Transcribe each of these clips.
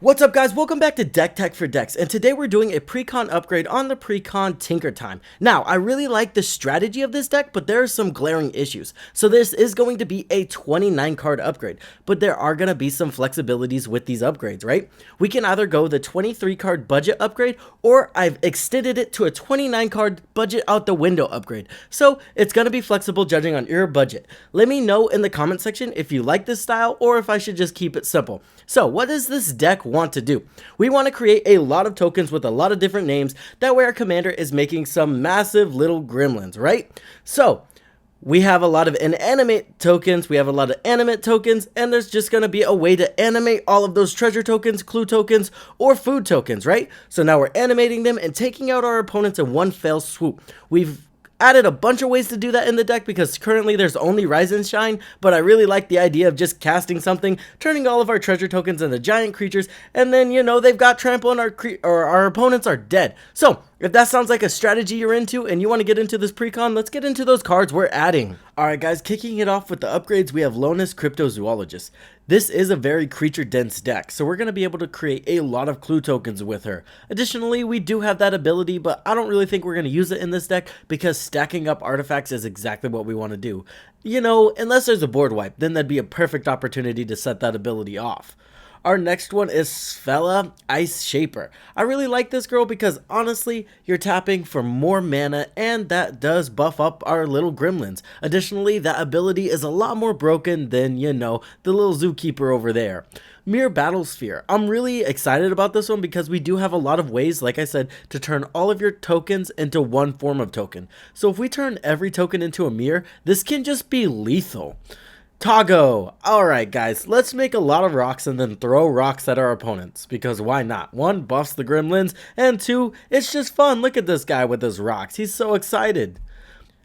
What's up guys, welcome back to Deck Tech for Decks, and today we're doing a Precon upgrade on the Precon Tinker Time. Now, I really like the strategy of this deck, but there are some glaring issues. So this is going to be a 29 card upgrade, but there are going to be some flexibilities with these upgrades, right? We can either go the 23 card budget upgrade, or I've extended it to a 29 card budget out the window upgrade. So it's going to be flexible judging on your budget. Let me know in the comment section if you like this style or if I should just keep it simple. So what does this deck want to do? We want to create a lot of tokens with a lot of different names. That way our commander is making some massive little gremlins, right? So we have a lot of inanimate tokens, we have a lot of animate tokens, and there's just going to be a way to animate all of those treasure tokens, clue tokens, or food tokens, right? So now we're animating them and taking out our opponents in one fell swoop. We've added a bunch of ways to do that in the deck because currently there's only Rise and Shine, but I really like the idea of just casting something, turning all of our treasure tokens into giant creatures, and then, you know, they've got trample and our opponents are dead. So if that sounds like a strategy you're into and you want to get into this Precon, let's get into those cards we're adding. Alright guys, kicking it off with the upgrades, we have Lona's Cryptozoologist. This is a very creature-dense deck, so we're going to be able to create a lot of clue tokens with her. Additionally, we do have that ability, but I don't really think we're going to use it in this deck because stacking up artifacts is exactly what we want to do. You know, unless there's a board wipe, then that'd be a perfect opportunity to set that ability off. Our next one is Sphella, Ice Shaper. I really like this girl because honestly, you're tapping for more mana and that does buff up our little gremlins. Additionally, that ability is a lot more broken than, you know, the little zookeeper over there. Mere Battlesphere. I'm really excited about this one because we do have a lot of ways, like I said, to turn all of your tokens into one form of token. So if we turn every token into a mirror, this can just be lethal. Tago. Alright guys, let's make a lot of rocks and then throw rocks at our opponents, because why not? 1, buffs the gremlins, and 2, it's just fun. Look at this guy with his rocks, he's so excited.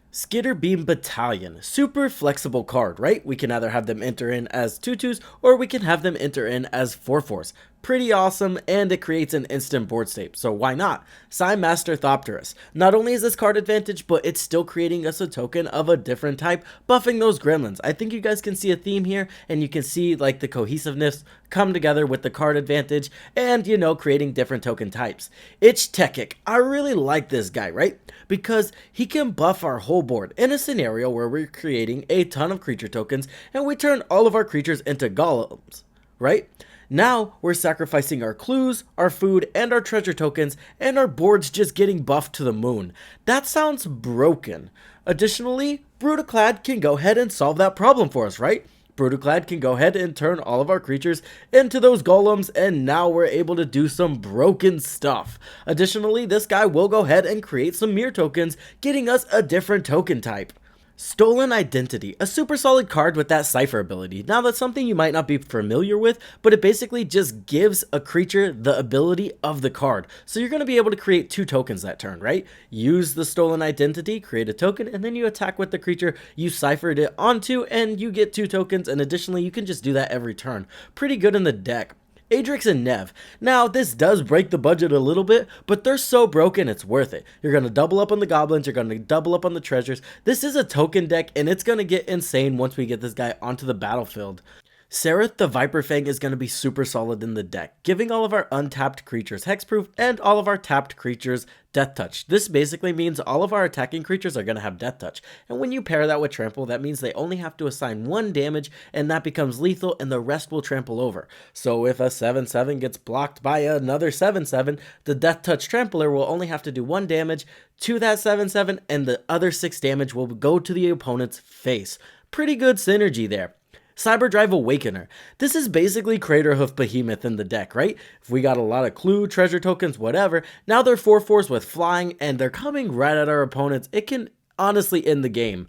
Skitter Beam Battalion. Super flexible card, right? We can either have them enter in as 2/2s or we can have them enter in as 4/4s. Pretty awesome, and it creates an instant board state, so why not? Master Thopterus. Not only is this card advantage, but it's still creating us a token of a different type, buffing those gremlins. I think you guys can see a theme here, and you can see like the cohesiveness come together with the card advantage, and you know, creating different token types. Ichtekik. I really like this guy, right? Because he can buff our whole board in a scenario where we're creating a ton of creature tokens, and we turn all of our creatures into golems, right? Now, we're sacrificing our clues, our food, and our treasure tokens, and our board's just getting buffed to the moon. That sounds broken. Additionally, Brutaclad can go ahead and solve that problem for us, right? Brutaclad can go ahead and turn all of our creatures into those golems, and now we're able to do some broken stuff. Additionally, this guy will go ahead and create some mirror tokens, getting us a different token type. Stolen Identity, a super solid card with that cipher ability. Now that's something you might not be familiar with, but it basically just gives a creature the ability of the card. So you're going to be able to create 2 tokens that turn, right? Use the Stolen Identity, create a token, and then you attack with the creature you ciphered it onto, and you get 2 tokens, and additionally you can just do that every turn. Pretty good in the deck. Adrix and Nev. Now, this does break the budget a little bit, but they're so broken it's worth it. You're going to double up on the goblins, you're going to double up on the treasures. This is a token deck, and it's going to get insane once we get this guy onto the battlefield. Sereth the Viper Fang is going to be super solid in the deck, giving all of our untapped creatures hexproof and all of our tapped creatures death touch. This basically means all of our attacking creatures are going to have death touch, and when you pair that with trample, that means they only have to assign 1 damage, and that becomes lethal, and the rest will trample over. So if a 7/7 gets blocked by another 7/7, the death touch trampler will only have to do 1 damage to that 7/7, and the other 6 damage will go to the opponent's face. Pretty good synergy there. Cyberdrive Awakener. This is basically Craterhoof Behemoth in the deck, right? If we got a lot of clue, treasure tokens, whatever, now they're 4/4s with flying, and they're coming right at our opponents. It can honestly end the game.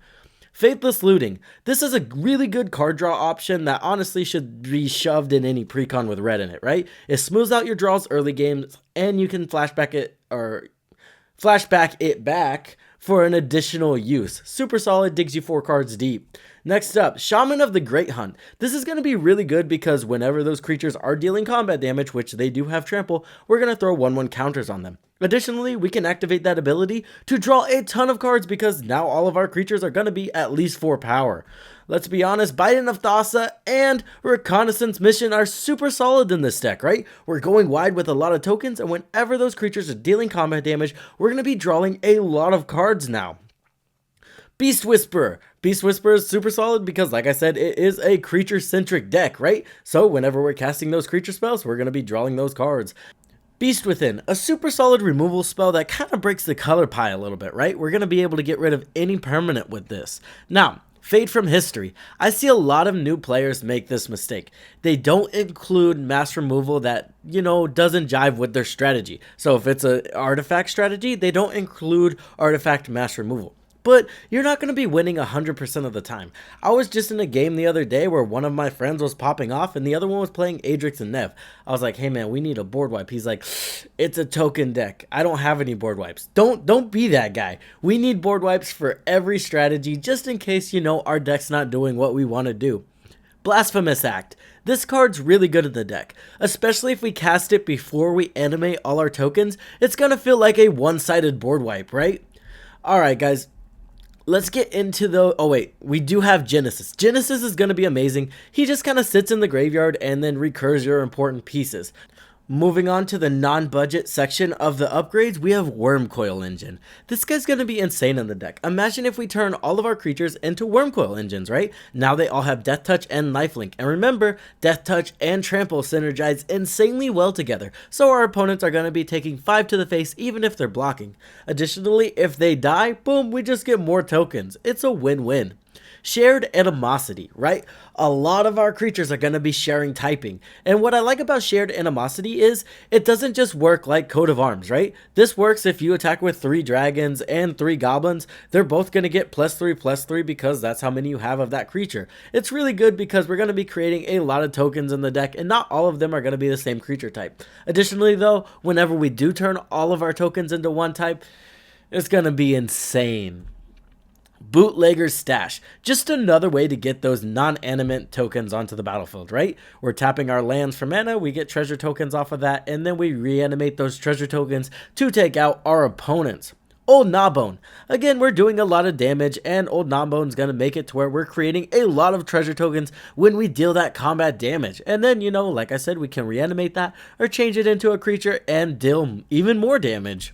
Faithless Looting. This is a really good card draw option that honestly should be shoved in any Precon with red in it, right? It smooths out your draws early games, and you can flashback it back for an additional use. Super solid, digs you 4 cards deep. Next up, Shaman of the Great Hunt. This is going to be really good because whenever those creatures are dealing combat damage, which they do have trample, we're going to throw 1/1 counters on them. Additionally, we can activate that ability to draw a ton of cards because now all of our creatures are going to be at least 4 power. Let's be honest, Biden of Thassa and Reconnaissance Mission are super solid in this deck, right? We're going wide with a lot of tokens, and whenever those creatures are dealing combat damage, we're going to be drawing a lot of cards now. Beast Whisperer. Beast Whisperer is super solid because, like I said, it is a creature-centric deck, right? So whenever we're casting those creature spells, we're going to be drawing those cards. Beast Within, a super solid removal spell that kind of breaks the color pie a little bit, right? We're going to be able to get rid of any permanent with this. Now, Fade from History. I see a lot of new players make this mistake. They don't include mass removal that, doesn't jive with their strategy. So if it's an artifact strategy, they don't include artifact mass removal. But you're not going to be winning 100% of the time. I was just in a game the other day where one of my friends was popping off and the other one was playing Adrix and Nev. I was like, hey man, we need a board wipe. He's like, it's a token deck. I don't have any board wipes. Don't be that guy. We need board wipes for every strategy just in case, our deck's not doing what we want to do. Blasphemous Act. This card's really good in the deck, especially if we cast it before we animate all our tokens. It's going to feel like a one-sided board wipe, right? Alright guys. Let's get into we do have Genesis. Genesis is going to be amazing. He just kind of sits in the graveyard and then recurs your important pieces. Moving on to the non-budget section of the upgrades, we have Wormcoil Engine. This guy's going to be insane in the deck. Imagine if we turn all of our creatures into Wormcoil Engines, right? Now they all have Death Touch and Lifelink. And remember, Death Touch and Trample synergize insanely well together. So our opponents are going to be taking 5 to the face even if they're blocking. Additionally, if they die, boom, we just get more tokens. It's a win-win. Shared Animosity, right? A lot of our creatures are going to be sharing typing. And what I like about Shared Animosity is it doesn't just work like Coat of Arms, right? This works if you attack with 3 dragons and 3 goblins. They're both going to get +3/+3 because that's how many you have of that creature. It's really good because we're going to be creating a lot of tokens in the deck and not all of them are going to be the same creature type. Additionally though, whenever we do turn all of our tokens into one type, it's going to be insane. Bootlegger's Stash. Just another way to get those non-animate tokens onto the battlefield, right? We're tapping our lands for mana, we get treasure tokens off of that, and then we reanimate those treasure tokens to take out our opponents. Old Gnawbone. Again, we're doing a lot of damage, and Old Gnawbone's gonna make it to where we're creating a lot of treasure tokens when we deal that combat damage. And then, like I said, we can reanimate that or change it into a creature and deal even more damage.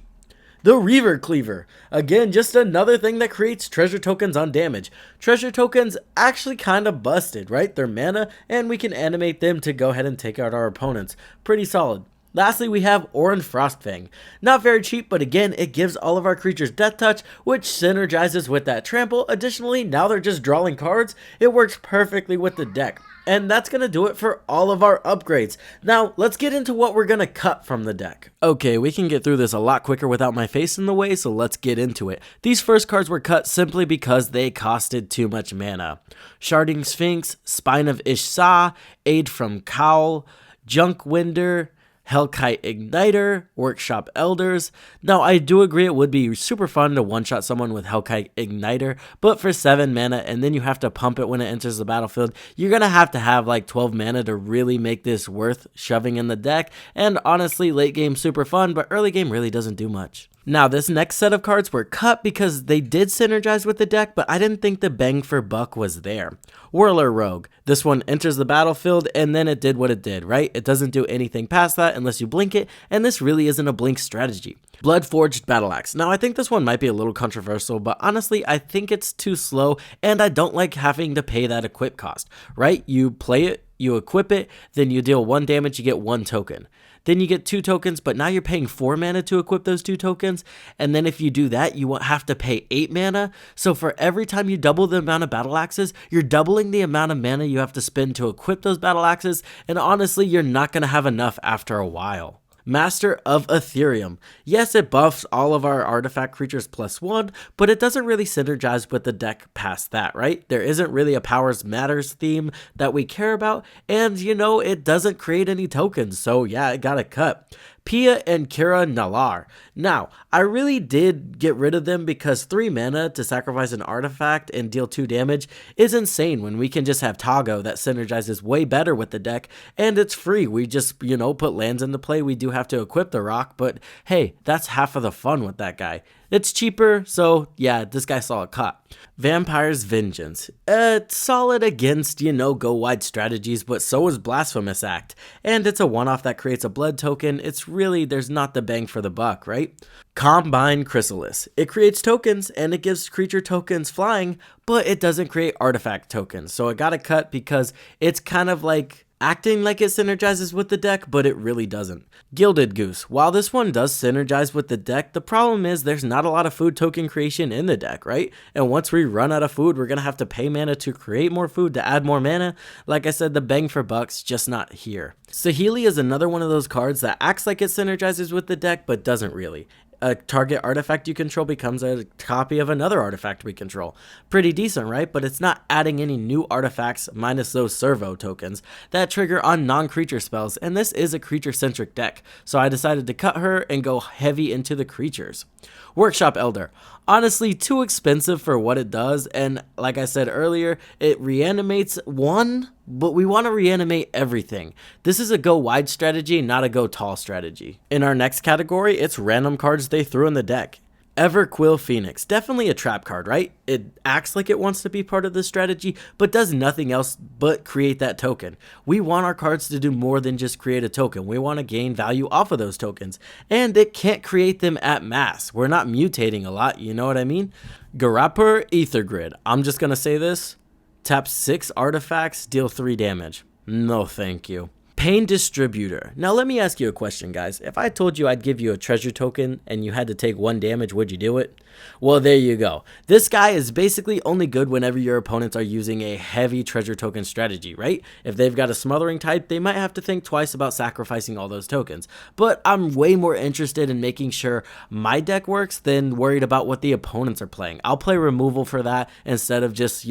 The Reaver Cleaver. Again, just another thing that creates treasure tokens on damage. Treasure tokens actually kind of busted, right? They're mana, and we can animate them to go ahead and take out our opponents. Pretty solid. Lastly, we have Orin Frostfang. Not very cheap, but again, it gives all of our creatures Death Touch, which synergizes with that Trample. Additionally, now they're just drawing cards. It works perfectly with the deck. And that's going to do it for all of our upgrades. Now, let's get into what we're going to cut from the deck. Okay, we can get through this a lot quicker without my face in the way, so let's get into it. These first cards were cut simply because they costed too much mana. Sharding Sphinx, Spine of Ish-Sa, Aid from Cowl, Junkwinder, Hellkite Igniter, Workshop Elders. Now, I do agree it would be super fun to one-shot someone with Hellkite Igniter, but for 7 mana, and then you have to pump it when it enters the battlefield, you're going to have like 12 mana to really make this worth shoving in the deck, and honestly, late game super fun, but early game really doesn't do much. Now, this next set of cards were cut because they did synergize with the deck, but I didn't think the bang for buck was there. Whirler Rogue. This one enters the battlefield, and then it did what it did, right? It doesn't do anything past that unless you blink it, and this really isn't a blink strategy. Bloodforged Battle Axe. Now, I think this one might be a little controversial, but honestly, I think it's too slow, and I don't like having to pay that equip cost, right? You play it, you equip it, then you deal 1 damage, you get 1 token. Then you get 2 tokens, but now you're paying 4 mana to equip those 2 tokens. And then if you do that, you won't have to pay 8 mana. So for every time you double the amount of battle axes, you're doubling the amount of mana you have to spend to equip those battle axes. And honestly, you're not going to have enough after a while. Master of Ethereum. Yes, it buffs all of our artifact creatures +1, but it doesn't really synergize with the deck past that, right? There isn't really a Powers Matters theme that we care about, and it doesn't create any tokens, so yeah, it got a cut. Pia and Kira Nalar. Now, I really did get rid of them because 3 mana to sacrifice an artifact and deal 2 damage is insane when we can just have Tago that synergizes way better with the deck, and it's free. We just, put lands into play. We do have to equip the rock, but hey, that's half of the fun with that guy. It's cheaper, so yeah, this guy saw a cut. Vampire's Vengeance. It's solid against, go wide strategies, but so is Blasphemous Act. And it's a one-off that creates a blood token. It's really, there's not the bang for the buck, right? Combine Chrysalis. It creates tokens, and it gives creature tokens flying, but it doesn't create artifact tokens. So it got a cut because it's kind of like acting like it synergizes with the deck, but it really doesn't. Gilded Goose. While this one does synergize with the deck, the problem is there's not a lot of food token creation in the deck, right? And once we run out of food, we're going to have to pay mana to create more food to add more mana. Like I said, the bang for buck's just not here. Saheeli is another one of those cards that acts like it synergizes with the deck, but doesn't really. A target artifact you control becomes a copy of another artifact we control. Pretty decent, right? But it's not adding any new artifacts minus those servo tokens that trigger on non-creature spells, and this is a creature-centric deck, so I decided to cut her and go heavy into the creatures. Workshop Elder. Honestly, too expensive for what it does, and like I said earlier, it reanimates one, but we want to reanimate everything. This is a go wide strategy, not a go tall strategy. In our next category, it's random cards they threw in the deck. Everquill Phoenix, definitely a trap card, right? It acts like it wants to be part of the strategy, but does nothing else but create that token. We want our cards to do more than just create a token. We want to gain value off of those tokens, and it can't create them at mass. We're not mutating a lot, you know what I mean? Garapur Ether Grid. I'm just going to say this. Tap 6 artifacts, deal 3 damage. No thank you. Pain Distributor. Now let me ask you a question, guys. If I told you I'd give you a treasure token and you had to take 1 damage, would you do it? Well, there you go. This guy is basically only good whenever your opponents are using a heavy treasure token strategy, right? If they've got a smothering type, they might have to think twice about sacrificing all those tokens. But I'm way more interested in making sure my deck works than worried about what the opponents are playing. I'll play removal for that instead of just,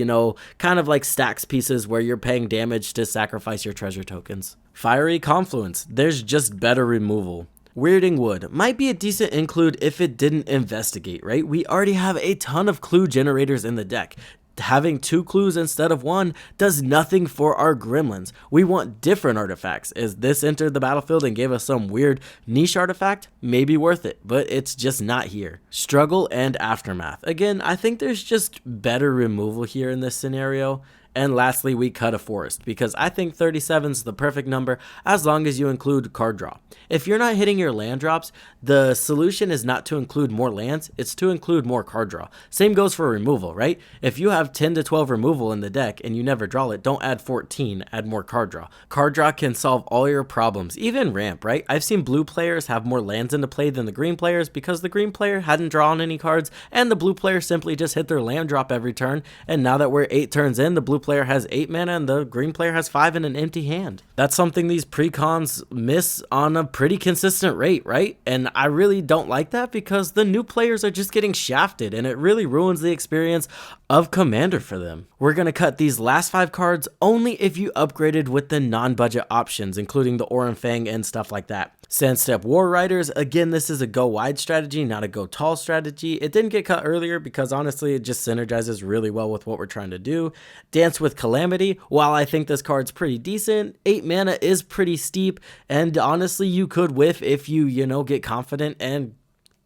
kind of like stacks pieces where you're paying damage to sacrifice your treasure tokens. Fiery Confluence. There's just better removal. Weirding Wood might be a decent include if it didn't investigate, right? We already have a ton of clue generators in the deck. Having 2 clues instead of 1 does nothing for our gremlins. We want different artifacts. As this entered the battlefield and gave us some weird niche artifact, maybe worth it, but it's just not here. Struggle and Aftermath. Again, I think there's just better removal here in this scenario. And lastly, we cut a forest because I think 37 is the perfect number as long as you include card draw. If you're not hitting your land drops, the solution is not to include more lands, it's to include more card draw. Same goes for removal, right? If you have 10 to 12 removal in the deck and you never draw it, don't add 14, add more card draw. Card draw can solve all your problems, even ramp, right? I've seen blue players have more lands into play than the green players because the green player hadn't drawn any cards and the blue player simply just hit their land drop every turn, and now that we're 8 turns in, the blue player has 8 mana and the green player has 5 in an empty hand. That's something these precons miss on a pretty consistent rate, right? And I really don't like that because the new players are just getting shafted and it really ruins the experience of Commander for them. We're going to cut these last 5 cards only if you upgraded with the non-budget options, including the Oran Fang and stuff like that. Sandstep War Riders, again, this is a go wide strategy, not a go tall strategy. It didn't get cut earlier because honestly, it just synergizes really well with what we're trying to do. Dance with Calamity, while I think this card's pretty decent, 8 mana is pretty steep, and honestly, you could whiff if you, get confident and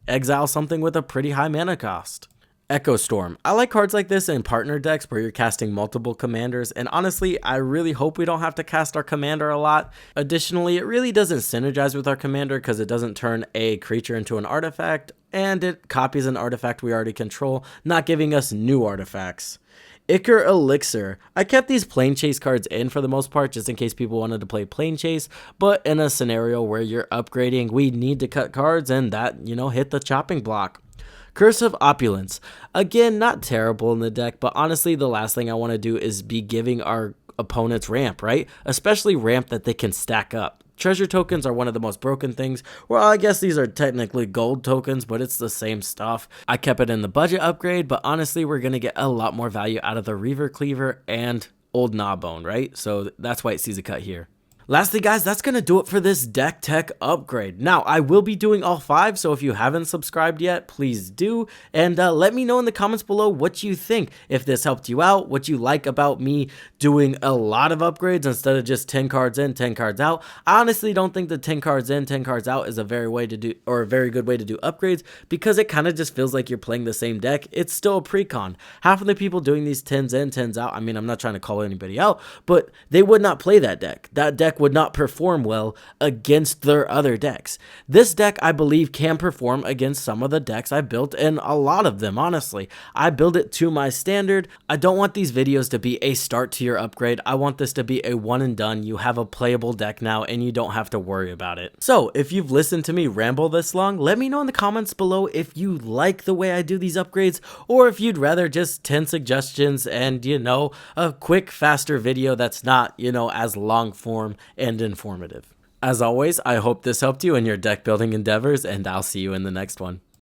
exile something with a pretty high mana cost. Echo Storm. I like cards like this in partner decks where you're casting multiple commanders, and honestly, I really hope we don't have to cast our commander a lot. Additionally, it really doesn't synergize with our commander because it doesn't turn a creature into an artifact, and it copies an artifact we already control, not giving us new artifacts. Ichor Elixir. I kept these Plane Chase cards in for the most part just in case people wanted to play Plane Chase, but in a scenario where you're upgrading, we need to cut cards and that, hit the chopping block. Curse of Opulence. Again, not terrible in the deck, but honestly, the last thing I want to do is be giving our opponents ramp, right? Especially ramp that they can stack up. Treasure tokens are one of the most broken things. Well, I guess these are technically gold tokens, but it's the same stuff. I kept it in the budget upgrade, but honestly, we're going to get a lot more value out of the Reaver Cleaver and Old Gnawbone, right? So that's why it sees a cut here. Lastly, guys, that's going to do it for this deck tech upgrade. Now, I will be doing all 5, so if you haven't subscribed yet, please do. And let me know in the comments below what you think. If this helped you out, what you like about me doing a lot of upgrades instead of just 10 cards in, 10 cards out. I honestly don't think the 10 cards in, 10 cards out is a very good way to do upgrades, because it kind of just feels like you're playing the same deck. It's still a Precon. Half of the people doing these 10s in, 10s out, I mean, I'm not trying to call anybody out, but they would not play that deck. That deck would not perform well against their other decks. This deck, I believe, can perform against some of the decks I built, and a lot of them, honestly. I build it to my standard. I don't want these videos to be a start to your upgrade. I want this to be a one and done. You have a playable deck now, and you don't have to worry about it. So, if you've listened to me ramble this long, let me know in the comments below if you like the way I do these upgrades, or if you'd rather just 10 suggestions and, a quick, faster video that's not, as long form and informative. As always, I hope this helped you in your deck building endeavors, and I'll see you in the next one.